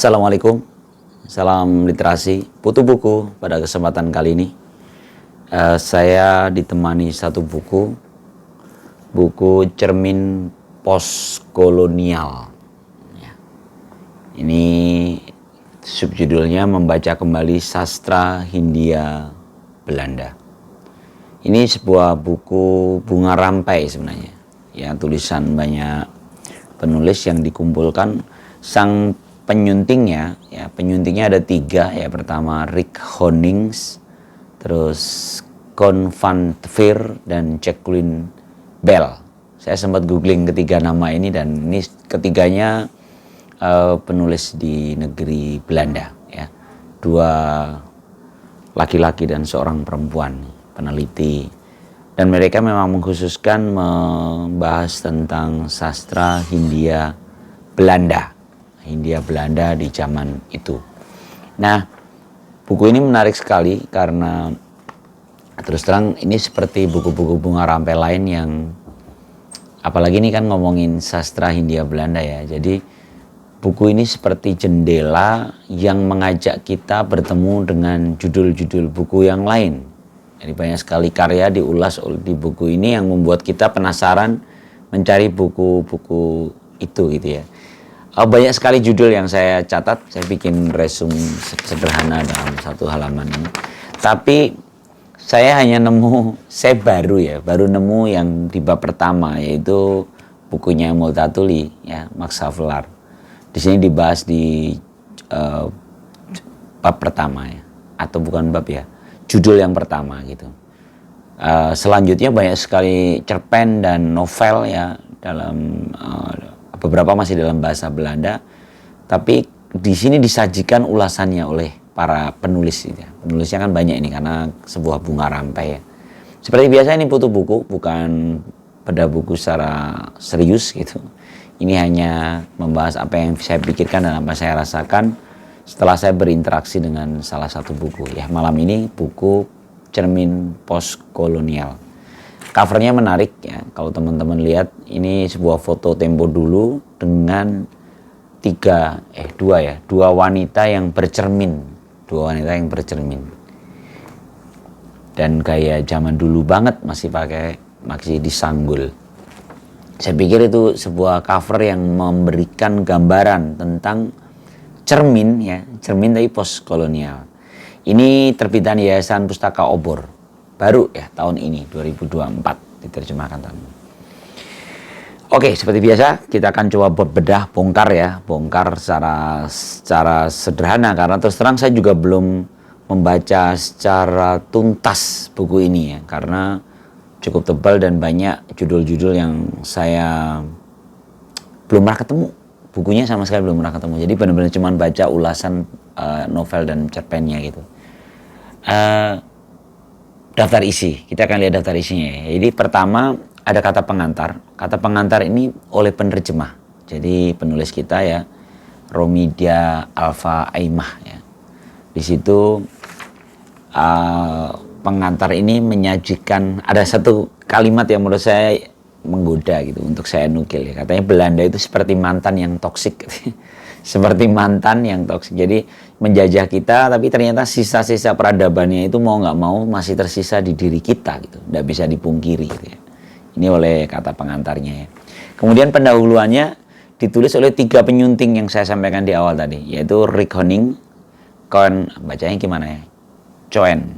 Assalamualaikum, salam literasi, putu buku. Pada kesempatan kali ini saya ditemani satu buku Cermin Postkolonial. Ini subjudulnya Membaca Kembali Sastra Hindia Belanda. Ini sebuah buku bunga rampai sebenarnya, ya, tulisan banyak penulis yang dikumpulkan. Sang penyuntingnya ada tiga, ya. Pertama Rick Honings, terus Con van Tveer, dan Jacqueline Bell. Saya sempat googling ketiga nama ini, dan ini ketiganya penulis di negeri Belanda, ya. Dua laki-laki dan seorang perempuan peneliti, dan mereka memang mengkhususkan membahas tentang sastra Hindia Belanda di zaman itu. Nah, buku ini menarik sekali karena terus terang ini seperti buku-buku bunga rampai lain yang, apalagi ini kan ngomongin sastra Hindia Belanda, ya. Jadi buku ini seperti jendela yang mengajak kita bertemu dengan judul-judul buku yang lain. Jadi banyak sekali karya diulas di buku ini yang membuat kita penasaran mencari buku-buku itu, gitu ya. Banyak sekali judul yang saya catat, saya bikin resume sederhana dalam satu halaman ini. Tapi saya hanya baru nemu yang di bab pertama, yaitu bukunya Multatuli, ya, Max Havelaar. Di sini dibahas di bab pertama, ya, atau bukan bab, ya, judul yang pertama, gitu. Selanjutnya banyak sekali cerpen dan novel, ya, dalam beberapa masih dalam bahasa Belanda, tapi di sini disajikan ulasannya oleh para penulis, ya. Penulisnya kan banyak ini karena sebuah bunga rampai, ya. Seperti biasa ini putu buku, bukan beda buku secara serius, gitu. Ini hanya membahas apa yang saya pikirkan dan apa saya rasakan setelah saya berinteraksi dengan salah satu buku, ya. Malam ini buku Cermin Postkolonial. Covernya menarik, ya. Kalau teman-teman lihat, ini sebuah foto tempo dulu dengan dua wanita yang bercermin, dan gaya zaman dulu banget, masih disanggul. Saya pikir itu sebuah cover yang memberikan gambaran tentang cermin, ya, cermin tapi postkolonial. Ini terbitan Yayasan Pustaka Obor, baru, ya, tahun ini 2024 diterjemahkan tahun ini. Oke, seperti biasa kita akan coba bongkar secara sederhana, karena terus terang saya juga belum membaca secara tuntas buku ini, ya, karena cukup tebal dan banyak judul-judul yang saya belum pernah ketemu. Bukunya sama sekali belum pernah ketemu. Jadi benar-benar cuma baca ulasan novel dan cerpennya, gitu. Daftar isi, kita akan lihat daftar isinya, ya. Jadi pertama ada kata pengantar. Kata pengantar ini oleh penerjemah. Jadi penulis kita, ya, Romidia Alfa Aimah, ya. Di situ pengantar ini menyajikan, ada satu kalimat yang menurut saya menggoda, gitu, untuk saya nukil, ya. Katanya Belanda itu seperti mantan yang toksik. Seperti mantan yang toksik. Jadi menjajah kita, tapi ternyata sisa-sisa peradabannya itu mau nggak mau masih tersisa di diri kita, gitu. Nggak bisa dipungkiri, gitu, ya. Ini oleh kata pengantarnya, ya. Kemudian pendahuluannya ditulis oleh tiga penyunting yang saya sampaikan di awal tadi, yaitu Rick Honing, bacanya gimana, ya? Coen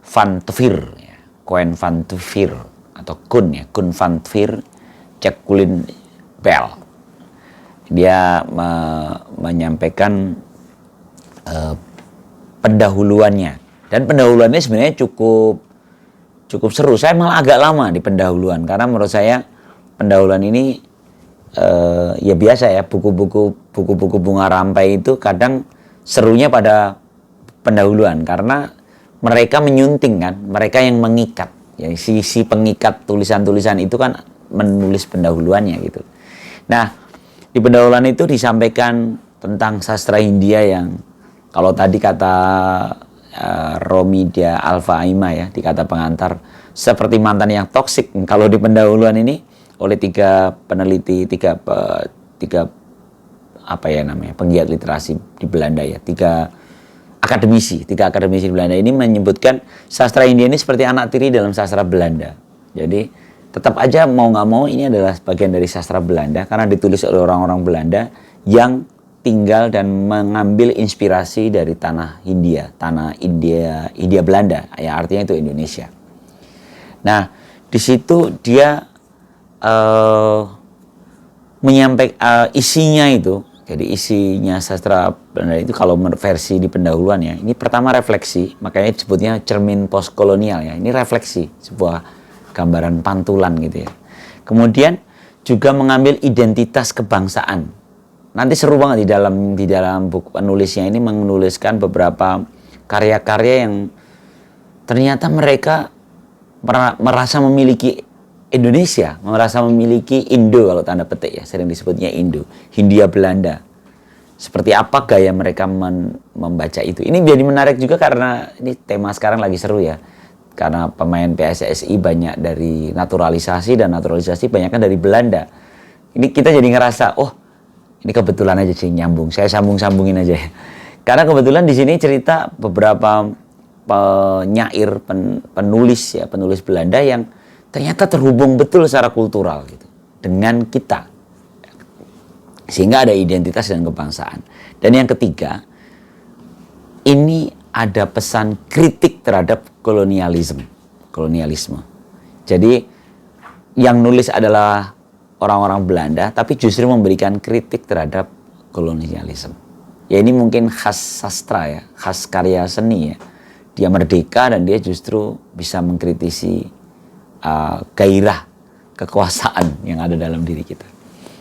van Tveer, ya. Coen van Tveer atau Kun van Tveer, Jacqueline Bell. Dia menyampaikan pendahuluannya, dan pendahuluannya sebenarnya cukup seru. Saya malah agak lama di pendahuluan, karena menurut saya pendahuluan ini ya biasa, ya, buku-buku bunga rampai itu kadang serunya pada pendahuluan karena mereka menyunting, kan, mereka yang mengikat, ya, si pengikat tulisan-tulisan itu kan menulis pendahuluannya, gitu. Nah, di pendahuluan itu disampaikan tentang sastra Hindia yang kalau tadi kata Romidia Alfa Aimah, ya, di kata pengantar seperti mantan yang toksik. Kalau di pendahuluan ini oleh tiga peneliti, tiga tiga apa ya namanya, penggiat literasi di Belanda ya, tiga akademisi di Belanda ini menyebutkan sastra India ini seperti anak tiri dalam sastra Belanda. Jadi tetap aja mau nggak mau ini adalah bagian dari sastra Belanda karena ditulis oleh orang-orang Belanda yang tinggal dan mengambil inspirasi dari tanah India Belanda, ya artinya itu Indonesia. Nah, di situ dia menyampaikan isinya itu. Jadi isinya sastra Belanda itu kalau versi di pendahuluan ya, ini pertama refleksi, makanya disebutnya cermin postkolonial ya. Ini refleksi, sebuah gambaran pantulan gitu ya. Kemudian juga mengambil identitas kebangsaan. Nanti seru banget di dalam buku penulisnya ini menuliskan beberapa karya-karya yang ternyata mereka merasa memiliki Indonesia, merasa memiliki Indo kalau tanda petik ya, sering disebutnya Indo, Hindia Belanda. Seperti apa gaya mereka membaca itu. Ini jadi menarik juga karena ini tema sekarang lagi seru ya. Karena pemain PSSI banyak dari naturalisasi dan naturalisasi banyak kan dari Belanda. Ini kita jadi ngerasa, oh ini kebetulan aja sih nyambung. Saya sambung-sambungin aja ya. Karena kebetulan di sini cerita beberapa penyair, penulis Belanda yang ternyata terhubung betul secara kultural gitu dengan kita, sehingga ada identitas dan kebangsaan. Dan yang ketiga, ini ada pesan kritik terhadap kolonialisme. Jadi yang nulis adalah orang-orang Belanda, tapi justru memberikan kritik terhadap kolonialisme. Ya ini mungkin khas sastra ya, khas karya seni ya. Dia merdeka dan dia justru bisa mengkritisi gairah kekuasaan yang ada dalam diri kita.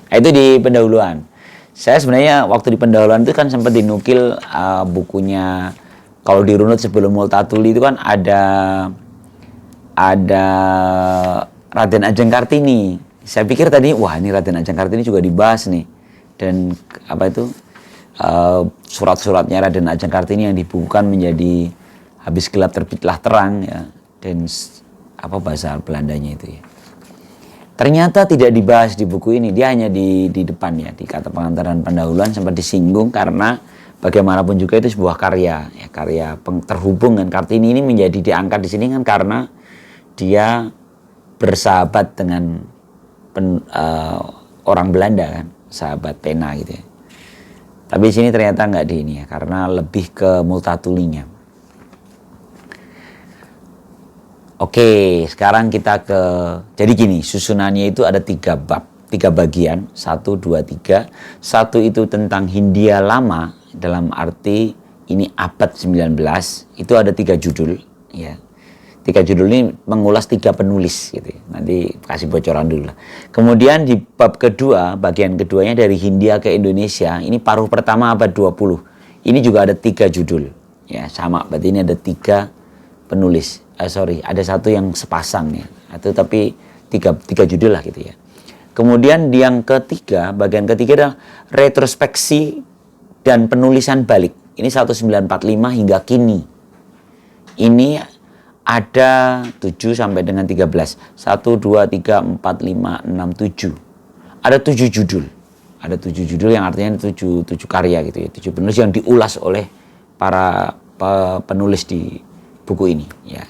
Nah, itu di pendahuluan. Saya sebenarnya waktu di pendahuluan itu kan sempat dinukil bukunya, kalau dirunut sebelum Multatuli itu kan ada Raden Ajeng Kartini. Saya pikir tadi wah ini Raden Ajeng Kartini juga dibahas nih, dan apa itu surat-suratnya Raden Ajeng Kartini yang dibukukan menjadi Habis Gelap Terbitlah Terang ya, dan apa bahasa Belandanya itu ya. Ternyata tidak dibahas di buku ini, dia hanya di depan ya, di kata pengantaran pendahuluan sempat disinggung karena bagaimanapun juga itu sebuah karya, ya, karya terhubung dengan Kartini ini menjadi diangkat di sini kan karena dia bersahabat dengan orang Belanda kan, sahabat pena gitu ya. Tapi di sini ternyata nggak di ini ya, karena lebih ke Multatulinya. Oke, sekarang kita jadi gini, susunannya itu ada 3 bab, 3 bagian, 1, 2, 3. 1 itu tentang Hindia Lama, dalam arti ini abad 19, itu ada 3 judul. Ya. 3 judul ini mengulas 3 penulis gitu ya. Nanti kasih bocoran dulu lah. Kemudian di bab kedua, bagian keduanya dari Hindia ke Indonesia, ini paruh pertama abad 20. Ini juga ada 3 judul. Ya, sama, berarti ini ada 3 penulis. Ada 1 yang sepasang ya, atau tapi 3 judul lah gitu ya. Kemudian yang ketiga, bagian ketiga adalah retrospeksi dan penulisan balik. Ini 1945 hingga kini. Ini ada 7 sampai dengan 13. 1, 2, 3, 4, 5, 6, 7. Ada 7 judul. Ada 7 judul yang artinya 7 karya gitu ya. 7 penulis yang diulas oleh para penulis di buku ini ya.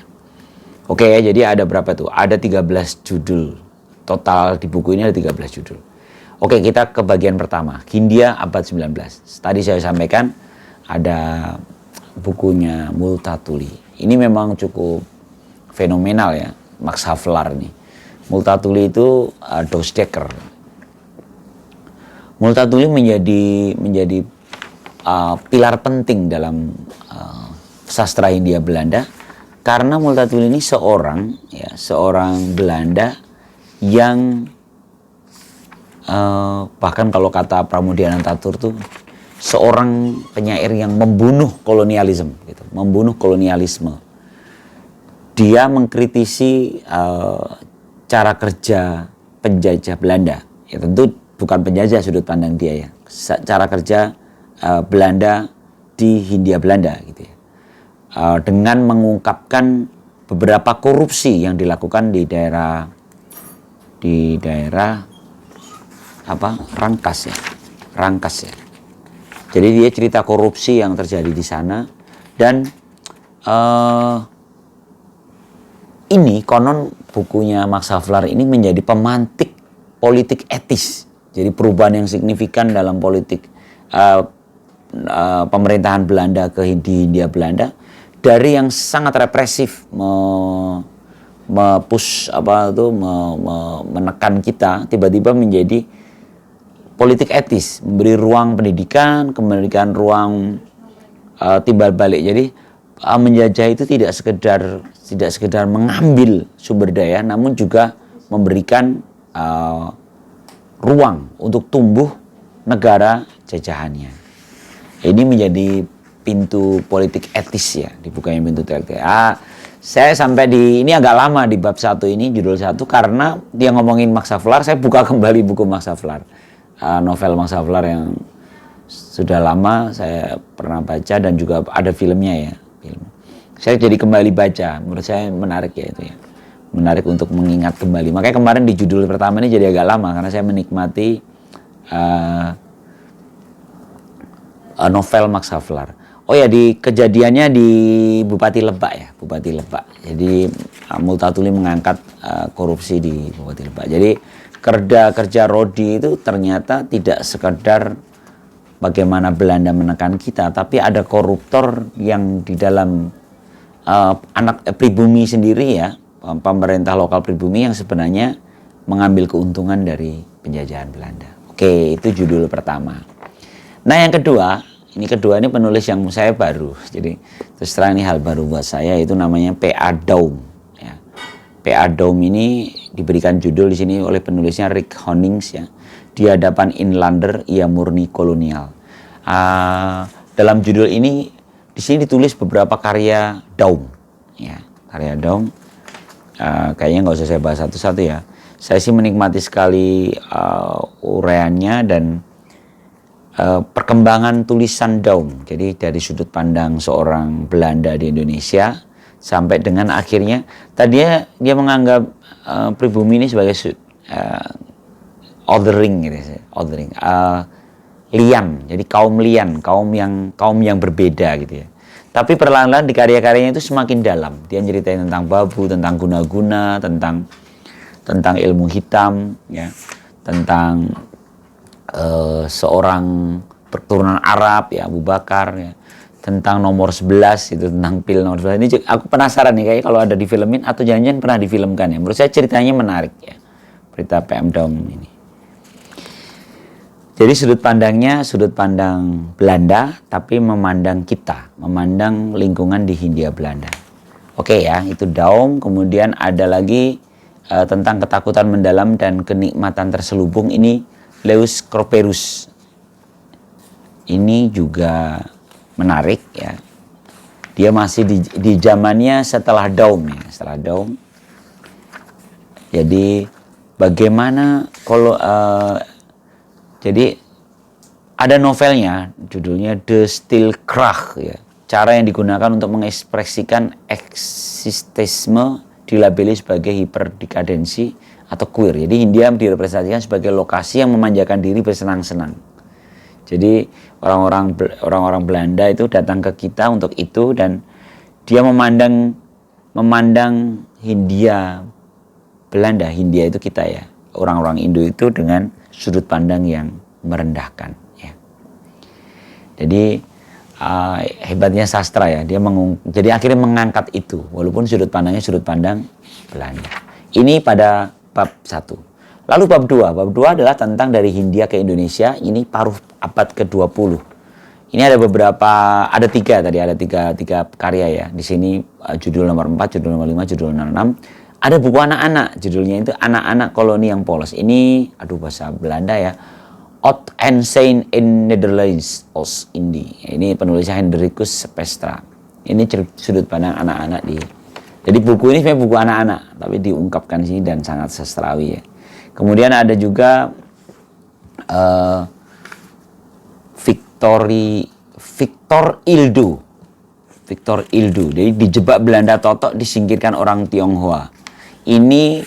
Oke, jadi ada berapa tuh? Ada 13 judul. Total di buku ini ada 13 judul. Oke, kita ke bagian pertama. Hindia abad 19. Tadi saya sampaikan ada bukunya Multatuli. Ini memang cukup fenomenal ya, Max Havelaar nih. Multatuli itu Doosdekker. Multatuli menjadi pilar penting dalam sastra Hindia Belanda. Karena Multatuli ini seorang Belanda yang bahkan kalau kata Pramudia Anantatur tuh seorang penyair yang membunuh kolonialisme, gitu, membunuh kolonialisme. Dia mengkritisi cara kerja penjajah Belanda. Ya tentu bukan penjajah sudut pandang dia ya, cara kerja Belanda di Hindia Belanda gitu ya. Dengan mengungkapkan beberapa korupsi yang dilakukan di daerah Rangkas ya. Jadi dia cerita korupsi yang terjadi di sana, dan ini konon bukunya Max Havelaar ini menjadi pemantik politik etis. Jadi perubahan yang signifikan dalam politik pemerintahan Belanda di Hindia Belanda, dari yang sangat represif menekan kita, tiba-tiba menjadi politik etis, memberi ruang pendidikan, memberikan ruang timbal balik. Jadi menjajah itu tidak sekedar mengambil sumber daya, namun juga memberikan ruang untuk tumbuh negara jajahannya. Ini menjadi pintu politik etis ya, dibukanya pintu politik. Saya sampai ini agak lama di bab 1 ini, judul 1, karena dia ngomongin Max Havelaar, saya buka kembali buku Max Havelaar. Novel Max Havelaar yang sudah lama saya pernah baca, dan juga ada filmnya ya. Saya jadi kembali baca, menurut saya menarik ya itu ya. Menarik untuk mengingat kembali. Makanya kemarin di judul pertama ini jadi agak lama, karena saya menikmati novel Max Havelaar. Oh ya, kejadiannya di Bupati Lebak ya, Bupati Lebak. Jadi Multatuli mengangkat korupsi di Bupati Lebak. Jadi kerja Rodi itu ternyata tidak sekedar bagaimana Belanda menekan kita, tapi ada koruptor yang di dalam pribumi sendiri ya, pemerintah lokal pribumi yang sebenarnya mengambil keuntungan dari penjajahan Belanda. Oke, itu judul pertama. Nah yang kedua ini penulis yang saya baru, jadi terus terang ini hal baru buat saya, itu namanya P.A. Daum. Ya. P.A. Daum ini diberikan judul di sini oleh penulisnya Rick Honings ya, Di Hadapan Inlander Ia Murni Kolonial. Dalam judul ini di sini ditulis beberapa karya Daum, ya, karya Daum. Kayaknya nggak usah saya bahas satu-satu ya. Saya sih menikmati sekali uraiannya dan perkembangan tulisan Daum. Jadi dari sudut pandang seorang Belanda di Indonesia sampai dengan akhirnya tadinya dia menganggap pribumi ini sebagai othering gitu, lian. Jadi kaum lian, kaum yang berbeda gitu ya. Tapi perlahan-lahan di karya-karyanya itu semakin dalam. Dia ceritain tentang babu, tentang guna-guna, tentang ilmu hitam ya, tentang seorang keturunan Arab ya, Abu Bakar ya, tentang nomor 11 itu, tentang pil nomor 11. Ini aku penasaran nih, kayaknya kalau ada difilmin atau jangan-jangan pernah difilmkan ya. Menurut saya ceritanya menarik ya, berita PM Daum ini. Jadi sudut pandang Belanda, tapi memandang kita, memandang lingkungan di Hindia Belanda. Oke ya, itu Daum. Kemudian ada lagi tentang ketakutan mendalam dan kenikmatan terselubung, ini Lewis Kroperus. Ini juga menarik ya. Dia masih di zamannya setelah Daum ya, setelah Daum. Jadi bagaimana kalau jadi ada novelnya, judulnya The Stille Krach ya. Cara yang digunakan untuk mengekspresikan eksistisme dilabeli sebagai hiperdekadensi atau queer. Jadi Hindia direpresentasikan sebagai lokasi yang memanjakan diri bersenang-senang. Jadi orang-orang Belanda itu datang ke kita untuk itu, dan dia memandang Hindia Belanda, Hindia itu kita ya, orang-orang Indo itu dengan sudut pandang yang merendahkan ya. Jadi hebatnya sastra ya, jadi akhirnya mengangkat itu walaupun sudut pandangnya sudut pandang Belanda. Ini pada bab 1. Lalu bab 2 adalah tentang dari Hindia ke Indonesia, ini paruh abad ke-20. Ini ada tiga karya ya. Di sini judul nomor 4, judul nomor 5, judul nomor 6. Ada buku anak-anak, judulnya itu Anak-anak Koloni yang Polos. Ini bahasa Belanda ya. Oud en Zijn in Nederlands als Indie. Ini penulisnya Hendrikus Sepestra. Ini sudut pandang anak-anak Jadi buku ini sebenarnya buku anak-anak, tapi diungkapkan sini dan sangat sastrawi ya. Kemudian ada juga Victor Ildu. Jadi dijebak Belanda totok, disingkirkan orang Tionghoa. Ini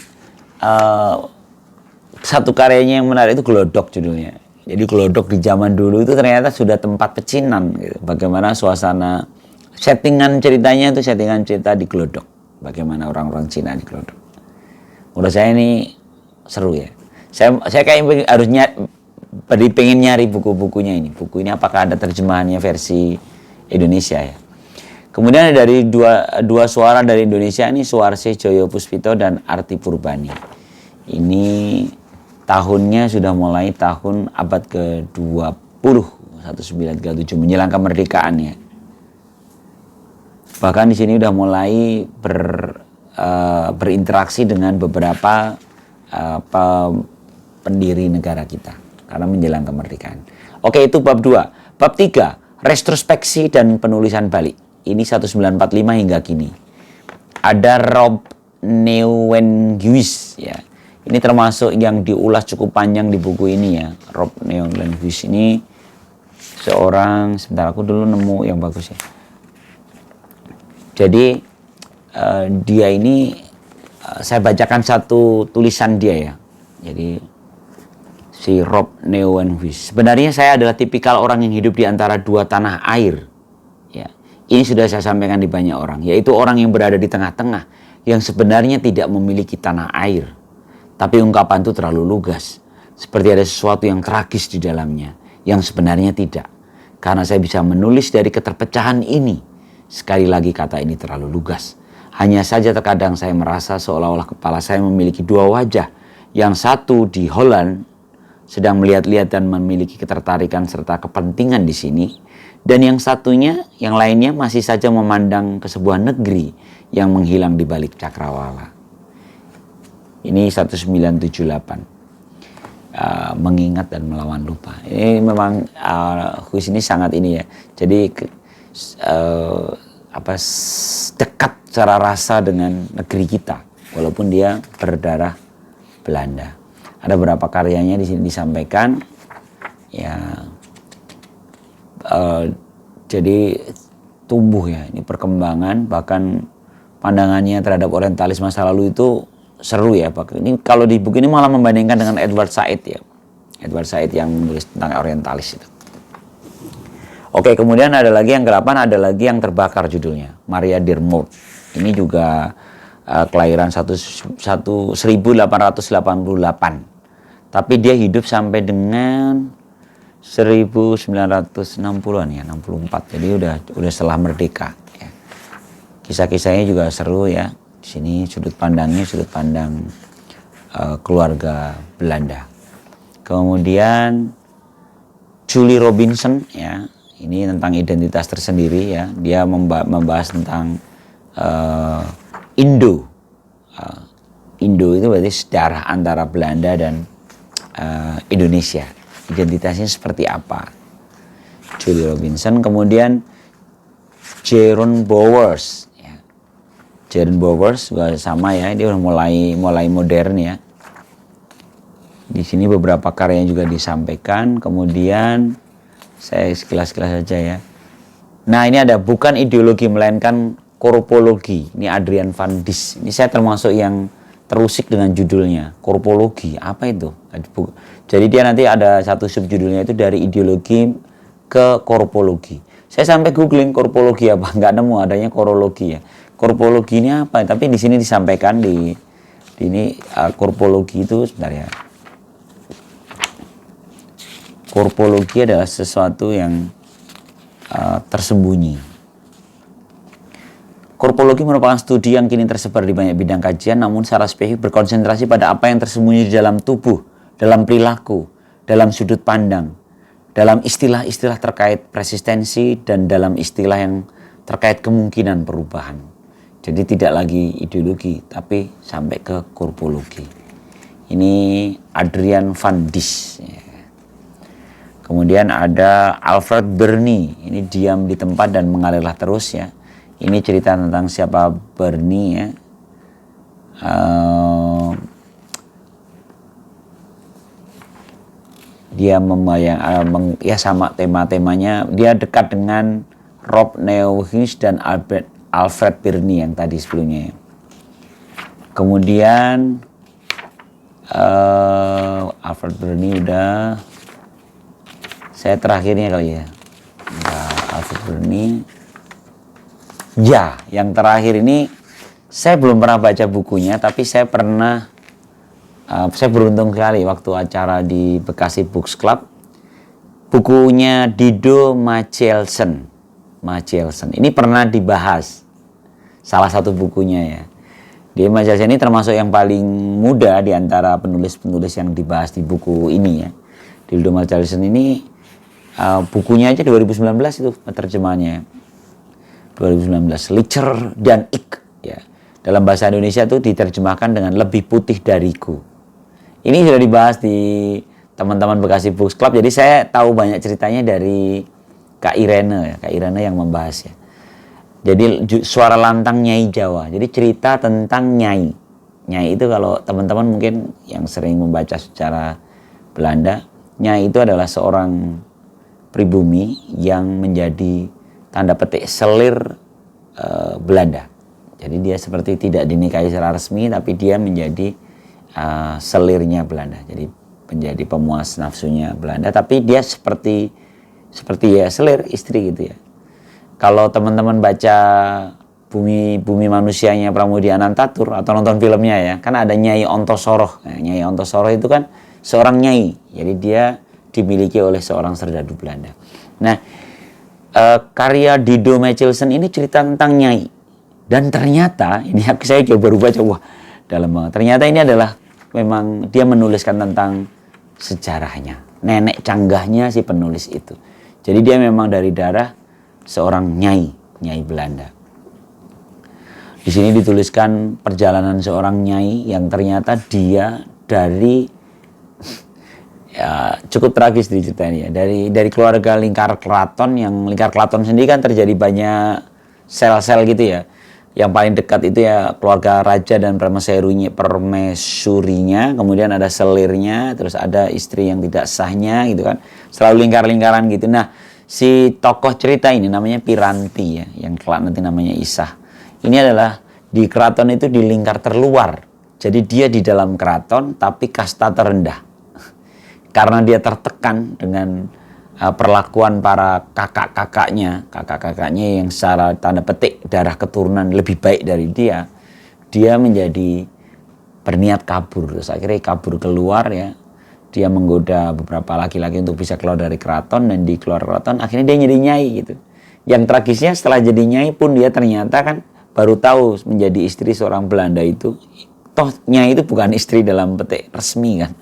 satu karyanya yang menarik itu Glodok judulnya. Jadi Glodok di zaman dulu itu ternyata sudah tempat pecinan gitu. Bagaimana suasana settingan ceritanya itu settingan cerita di Glodok. Bagaimana orang-orang Cina di Glodok. Menurut saya ini seru ya. Saya kayak harusnya pengen nyari buku-bukunya ini. Buku ini apakah ada terjemahannya versi Indonesia ya. Kemudian dari dua suara dari Indonesia ini, Suarse Joyo Puspito dan Arti Purbani. Ini tahunnya sudah mulai tahun abad ke-20, 1937 menjelang kemerdekaan ya. Bahkan di sini udah mulai berinteraksi dengan beberapa pendiri negara kita karena menjelang kemerdekaan. Oke, itu bab 2. Bab 3, retrospeksi dan penulisan balik. Ini 1945 hingga kini. Ada Rob Neuwenhuis ya. Ini termasuk yang diulas cukup panjang di buku ini ya. Rob Neuwenhuis ini seorang, sebentar aku dulu nemu yang bagus ya. Jadi dia ini saya bacakan satu tulisan dia ya. Jadi si Rob Neuwenhuis. Sebenarnya saya adalah tipikal orang yang hidup di antara dua tanah air. Ya. Ini sudah saya sampaikan di banyak orang, yaitu orang yang berada di tengah-tengah yang sebenarnya tidak memiliki tanah air. Tapi ungkapan itu terlalu lugas, seperti ada sesuatu yang tragis di dalamnya, yang sebenarnya tidak. Karena saya bisa menulis dari keterpecahan ini. Sekali lagi kata ini terlalu lugas. Hanya saja terkadang saya merasa seolah-olah kepala saya memiliki dua wajah. Yang satu di Holland, sedang melihat-lihat dan memiliki ketertarikan serta kepentingan di sini. Dan yang satunya, yang lainnya masih saja memandang ke sebuah negeri yang menghilang di balik cakrawala. Ini 1978. Mengingat dan melawan lupa. Ini memang Huis ini sangat ini ya. Jadi dekat secara rasa dengan negeri kita, walaupun dia berdarah Belanda. Ada beberapa karyanya di sini disampaikan. Ya, jadi tumbuh ya. Ini perkembangan, bahkan pandangannya terhadap orientalis masa lalu itu seru ya. Ini kalau di buku ini malah membandingkan dengan Edward Said ya. Edward Said yang menulis tentang orientalis itu. Oke, kemudian ada lagi yang ke-8, ada lagi yang terbakar judulnya. Maria Dermoot. Ini juga kelahiran 1888. Tapi dia hidup sampai dengan 1960-an ya, 64. Jadi udah setelah merdeka ya. Kisah-kisahnya juga seru ya. Di sini sudut pandang keluarga Belanda. Kemudian Julie Robinson ya, ini tentang identitas tersendiri ya. Dia membahas tentang Indo. Indo itu berarti sejarah antara Belanda dan Indonesia. Identitasnya seperti apa? Julie Robinson. Kemudian Jeroen Bouwers. Jeroen Bouwers juga sama ya, dia udah mulai modern ya. Di sini beberapa karyanya juga disampaikan. Kemudian saya sekilas-sekilas saja ya. Nah, ini ada bukan ideologi melainkan korpologi. Ini Adrian van Dis. Ini saya termasuk yang terusik dengan judulnya. Korpologi, apa itu? Jadi dia nanti ada satu subjudulnya itu dari ideologi ke korpologi. Saya sampai googling korpologi apa, nggak nemu, adanya korologi ya. Korpologi ini apa? Tapi di sini disampaikan di ini korpologi itu sebentar ya. Korpologi adalah sesuatu yang tersembunyi. Korpologi merupakan studi yang kini tersebar di banyak bidang kajian, namun secara spesifik berkonsentrasi pada apa yang tersembunyi di dalam tubuh, dalam perilaku, dalam sudut pandang, dalam istilah-istilah terkait persistensi, dan dalam istilah yang terkait kemungkinan perubahan. Jadi tidak lagi ideologi, tapi sampai ke korpologi. Ini Adrian van Dis. Kemudian ada Alfred Burney. Ini diam di tempat dan mengalirlah terus ya. Ini cerita tentang siapa Burney ya. Dia membayang ya sama tema-temanya. Dia dekat dengan Rob Neuwenhuis dan Alfred Burney yang tadi sebelumnya. Kemudian Alfred Burney udah. Saya terakhirnya kali ya. Nah, Alfred Burney. Ya, yang terakhir ini saya belum pernah baca bukunya, tapi saya pernah, saya beruntung sekali waktu acara di Bekasi Books Club. Bukunya Dido Machielsen. Ini pernah dibahas. Salah satu bukunya ya. Dido Machielsen ini termasuk yang paling muda di antara penulis-penulis yang dibahas di buku ini ya. Dido Machielsen ini bukunya aja 2019 itu terjemahannya. 2019, Licher dan Ik ya. Dalam bahasa Indonesia itu diterjemahkan dengan Lebih Putih Dariku. Ini sudah dibahas di teman-teman Bekasi Books Club. Jadi saya tahu banyak ceritanya dari Kak Irene ya, Kak Irene yang membahas ya. Jadi Suara Lantang Nyai Jawa. Jadi cerita tentang nyai. Nyai itu kalau teman-teman mungkin yang sering membaca secara Belanda, nyai itu adalah seorang pribumi yang menjadi tanda petik selir Belanda. Jadi dia seperti tidak dinikahi secara resmi, tapi dia menjadi selirnya Belanda. Jadi menjadi pemuas nafsunya Belanda, tapi dia seperti ya selir istri gitu ya. Kalau teman-teman baca Bumi Manusianya Pramoedya Anantatur atau nonton filmnya ya, kan ada Nyai Ontosoroh. Nah, Nyai Ontosoroh itu kan seorang nyai. Jadi dia dimiliki oleh seorang serdadu Belanda. Nah, karya Dido Machielsen ini cerita tentang nyai. Dan ternyata, ini saya baru baca, wah dalam banget. Ternyata ini adalah memang dia menuliskan tentang sejarahnya. Nenek canggahnya si penulis itu. Jadi dia memang dari darah seorang nyai Belanda. Di sini dituliskan perjalanan seorang nyai yang ternyata dia dari ya cukup tragis di cerita ini ya. Dari keluarga lingkar keraton, yang lingkar keraton sendiri kan terjadi banyak sel-sel gitu ya. Yang paling dekat itu ya keluarga raja dan permaisurinya, kemudian ada selirnya, terus ada istri yang tidak sahnya gitu kan. Selalu lingkar-lingkaran gitu. Nah, si tokoh cerita ini namanya Piranti ya, yang kelak nanti namanya Isah. Ini adalah di keraton itu di lingkar terluar. Jadi dia di dalam keraton tapi kasta terendah. Karena dia tertekan dengan perlakuan para kakak-kakaknya yang secara tanda petik darah keturunan lebih baik dari dia menjadi berniat kabur. Terus akhirnya kabur keluar ya. Dia menggoda beberapa laki-laki untuk bisa keluar dari keraton, dan di keluar keraton akhirnya dia jadi nyai gitu. Yang tragisnya setelah jadi nyai pun dia ternyata kan baru tahu menjadi istri seorang Belanda itu, toh nyai itu bukan istri dalam petik resmi kan.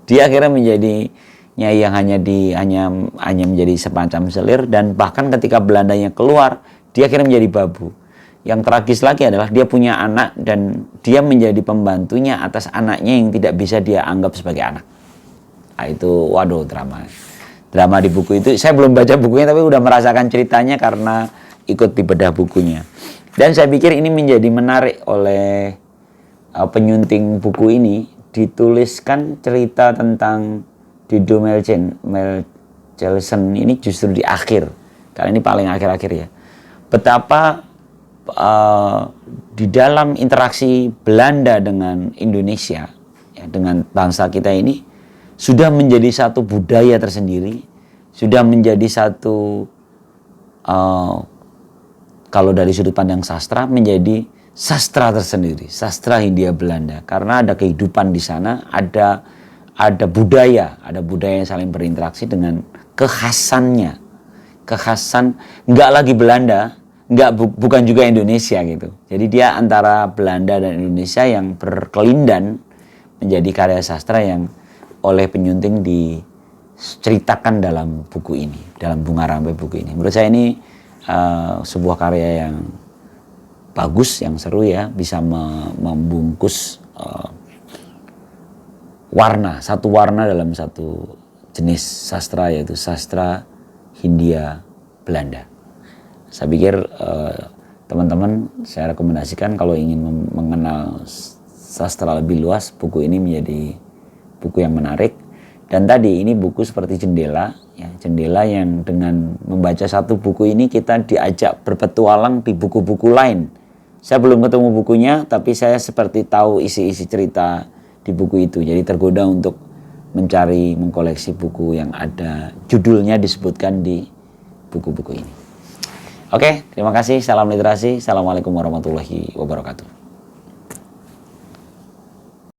Dia akhirnya menjadi nyai yang hanya menjadi semacam selir, dan bahkan ketika Belandanya keluar, dia akhirnya menjadi babu. Yang tragis lagi adalah dia punya anak dan dia menjadi pembantunya atas anaknya yang tidak bisa dia anggap sebagai anak. Nah, itu waduh drama di buku itu. Saya belum baca bukunya tapi udah merasakan ceritanya karena ikut dibedah bukunya. Dan saya pikir ini menjadi menarik oleh penyunting buku ini. Dituliskan cerita tentang Dido Machielsen ini justru di akhir, karena ini paling akhir-akhir ya. Betapa di dalam interaksi Belanda dengan Indonesia, ya, dengan bangsa kita ini sudah menjadi satu budaya tersendiri, sudah menjadi satu kalau dari sudut pandang sastra menjadi sastra tersendiri, sastra Hindia Belanda, karena ada kehidupan di sana, ada budaya yang saling berinteraksi dengan kekhasan nggak lagi Belanda, bukan juga Indonesia gitu. Jadi dia antara Belanda dan Indonesia yang berkelindan menjadi karya sastra yang oleh penyunting diceritakan dalam buku ini, dalam Bunga Rampai buku ini. Menurut saya ini sebuah karya yang bagus, yang seru ya, bisa membungkus satu warna dalam satu jenis sastra, yaitu sastra Hindia Belanda. Saya pikir teman-teman, saya rekomendasikan kalau ingin mengenal sastra lebih luas, buku ini menjadi buku yang menarik. Dan tadi ini buku seperti jendela, ya, jendela yang dengan membaca satu buku ini kita diajak berpetualang di buku-buku lain. Saya belum ketemu bukunya, tapi saya seperti tahu isi-isi cerita di buku itu. Jadi tergoda untuk mencari, mengkoleksi buku yang ada judulnya disebutkan di buku-buku ini. Oke, terima kasih. Salam literasi. Assalamualaikum warahmatullahi wabarakatuh.